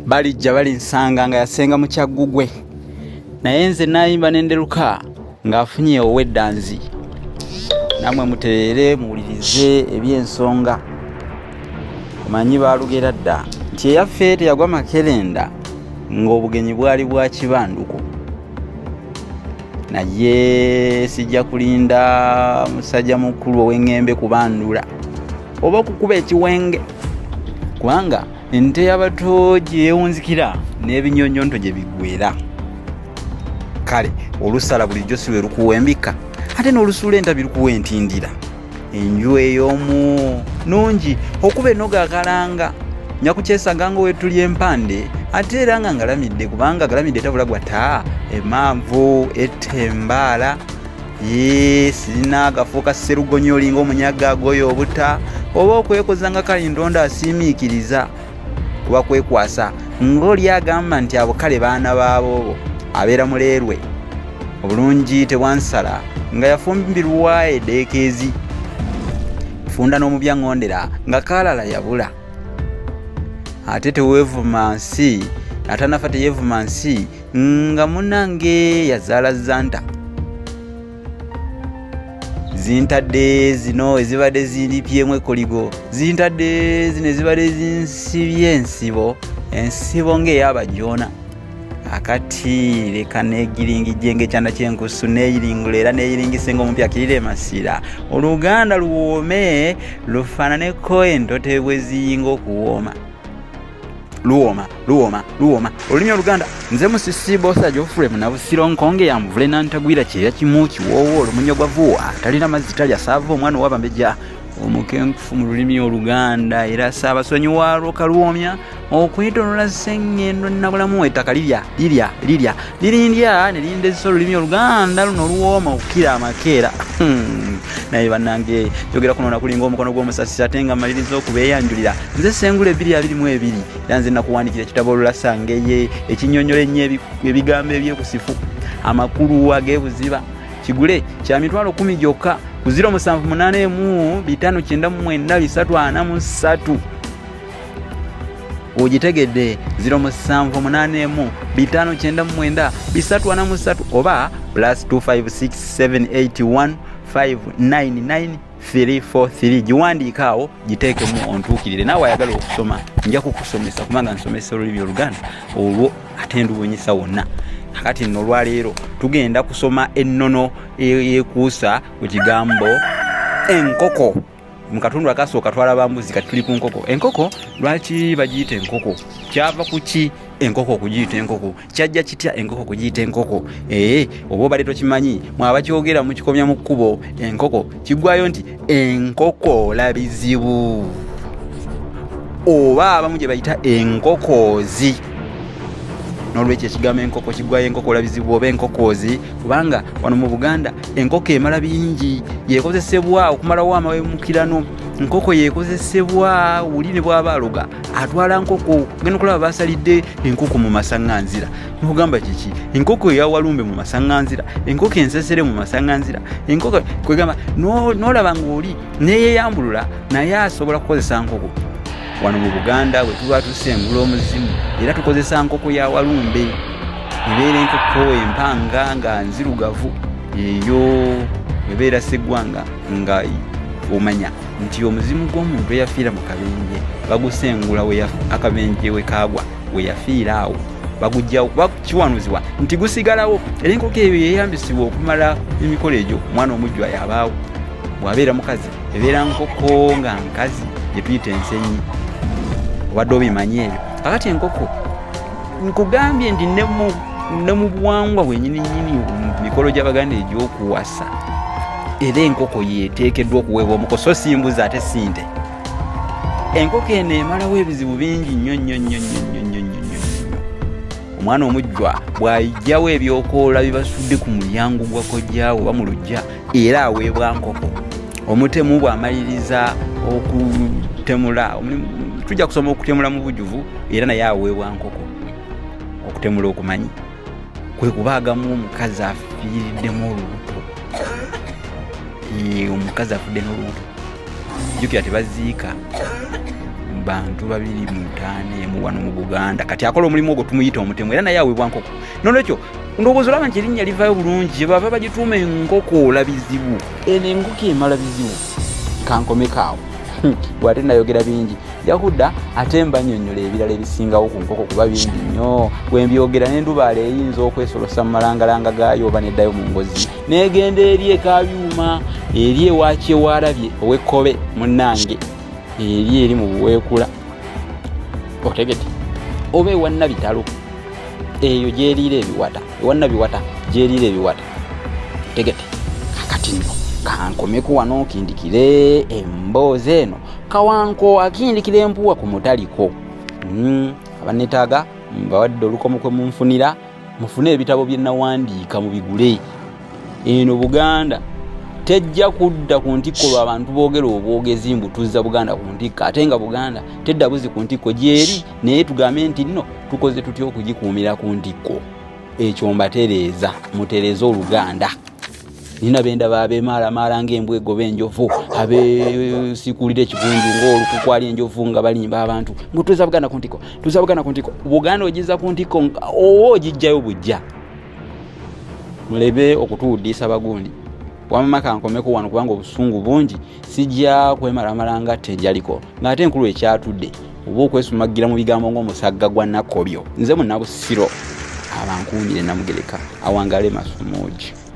balijja balinsanga nga yasenga mu Kyaggugwe naye nze nayimba nenderuka ng'afunye oweddanzi. Namwe mutereere muwulirize ebyensonga omanyi baalugera dda nti eyaffe teyagwa Makerenda ng'obugenyi bwali bwa Kibanduko. Naye sijja kulinda musajja mukulu ow'Eng'embe kubandula oba okukuba ekiwenge kubanga ente y'abato gye yeewunzikira n'ebinyonyonto gye biggweera. Kale olusala bulijjo si lwe lukuwembika ate n'olusuula entabi lukuwentindira. Enju ey'omu nungi okuba ennoga akalanga nyakukyesanga nga wetuli empande ate era nga ngalamidde kubanga galamidde tabula gwata emanvu etembaala sirina agafo ka sserugonyo olinga omunyaga agoyo obuta oba okwekoza nga kalindonda asiimiikiriza kuba kwekwasa ng'oli agamba nti abo kale baana baabo abeera muleerwe obulungi tebwansala nga yafumbirwa edeekeezi funda n'omubyaŋŋondera nga kaalala yabula ate teweevuma nsi atanafa teyeevuma nsi nga munange yazaala zanta zintadde zino ezibadde ziripyemu ekoligo zintadde zino ezibadde zinsibye ensibo ng'ey'abajoona akati leka neegiringijje ng'ekyanda ky'enkusu neeyiringula era neeyiringise ng'omupya kirire masira oluganda luwoome lufaananeko entote bwe ziyinga okuwooma luwooma olulimi oluganda nze musisi bosa Geoffrey Munabusiro nkonge yamuvule nantagwira kyeya kimu kiwoowo olumunyo gwavuwa talina mazzi talya saava omwana owabambeja omukenkufu mu lulimi oluganda era saabasonyiwaalwo kaluwomya okwetonola sengendo nabulamu ettaka lirya lirindya ne lindezesa olulimi oluganda luno oluwooma okukira amakeera naye bannange jogera kuno nakulinga omukono gw'omusasi ate nga maliriza okubeeyanjulira nze Sengule 222 era nze nakuwandikira ekitabo Olulasangeye ekinyonnyola ennyo ebigambo ebyekusifu amakulu ag'ebuziba kigule kya mitwalo 10 gyokka ku 07845994343 ogitegedde 07845994343 oba +256781599343 giwandiika awo giteekemu ontuukirire naawe ayagala okusoma nja kukusomesa kubanga nsomesa olulimi oluganda olwo ate ndubunyisa wonna. Kati nno olwaleero tugenda kusoma ennono ekuusa ku kigambo enkoko. Mu katundu akasooka twalaba mbuzi kati tuli ku nkoko. Enkoko lwaki bagiyita enkoko? Kyava ku ki enkoko okugiyita enkoko? Kyajja kitya enkoko okugiyita enkoko? Oba obadde tokimanyi mwaba kyogera mukikomya mu kkubo enkoko kiggwayo nti enkoko labizibu oba abamu gye bayita enkokoozi. Nolwekyo ekigambo enkoko kiggwayo enkoko labizibu oba enkokoozi kubanga wano mu Buganda enkoko emala bingi yekozesebwa okumalawo amawemukirano. Enkoko yekozesebwa wuli ne bw'aba aloga atwala nkoko genda okulaba baasalidde enkoko mu masaŋŋanzira nogamba kiki enkoko eyawalumbe mu masaŋŋanzira enkoko ensesere mu masaŋŋanzira enkoko kwegamba n'olaba ng'oli neeyeyambulula naye asobola kukozesa nkoko. Wano mu Buganda bwe tuba tusengula omuzimu era tukozesa nkoko ya walumbe ebeera enkoko empanga nga nzirugavu eyo ebeera seggwanga nga omanya nti omuzimu gw'omuntu eyafiira mu kabenje bagusengula akabenje we kaagwa we yafiira awo bagujjawo kuba kiwanuzibwa nti gusigalawo era enkoko eyo yeeyambisibwa okumala emikolo egyo omwana omujjwa yabaawo. Bw'abeera mukazi ebeera nkoko nga nkazi gye tuyita ensenyi obadde obimanyi ebyo. Kakati enkoko nkugambye nti ne mu buwangwa bwennyininyini mu mikolo gy'Abaganda egy'okuwasa era enkoko yeeteekeddwa okuweebwa omuko so si mbuzi ate si nte. Enkoko eno emalawo ebizibu bingi nnyo. Omwana omujjwa bw'ayijjawo ebyokoola bibasudde ku mulyango gwa kojjaawe oba mu luggya era aweebwa nkoko. Omutemu bw'amaliriza okutemula tujja kusoma okutemula mu bujjuvu era naye aweebwa nkoko. Okutemula okumanyi kwe kubaagamu omukazi afiiriddemu olubuto. Omukazi afudde n'olubuto jjukira tebaziika bantu 250 mu wano mu Buganda kati akola omulimu ogwo tumuyita omutemu era naye awebwa nkoko nolwekyo ndowooza olaba nti erinnya livaayo bulungi baba bagituuma enkoko olabizibu eno enkoko emala bizibu kankomekaawo bw'ate nayogera bingi yakudda ate mba nnyonnyola ebirala ebisingawo ku nkoko kuba bingi nnyo bwe mbyogera n'endubaala eyinza okwesolosa mu malangalanga gaayo oba neddayo mu ngozi n'egenda eri ekabyuma eri ewakyewaalabye ow'ekkobe munnange eri mu buweekula otegete oba ewannabitalo eyo gyeriira ebiwata ewannabiwata gyeriira ebiwata tegete kakati nno kankomeku wano kindikire emboozi eno kawanko akindikira empuwa ku mutaliko abanetaaga mbawadde olukomo kwe munfunira mufune ebitabo bye nawandiika mu bigule eno Buganda tejja kudda ku ntikko lw'abantu boogera obwogezi mbutuzza Buganda ku ntikko ate nga Buganda tedda buzi ku ntikko gyeri naye tugambe nti nno tukoze tutya okugikuumira ku ntikko ekyo mbatereeza mutereeza Oluganda nina benda babemaala ng'embwego b'enjovu abesikulira ekivunju ng'olukukwali enjovu nga balimba abantu mbutuza Buganda ku ntikko tuza Buganda ku ntikko Buganda ogiza ku ntikko owo ogijjayo bujja mulebe okutuwuddisa bagundi wamama kankomeko wano kubanga obusungu bungi sijja kwemalamalanga tejaliko ng'ate enkulu ekyatudde oba okwesumagira mu bigambo ng'omusagga gwa Nakobyo nze Munnabusiro abankuumire Namugereka awangale Masumuuji.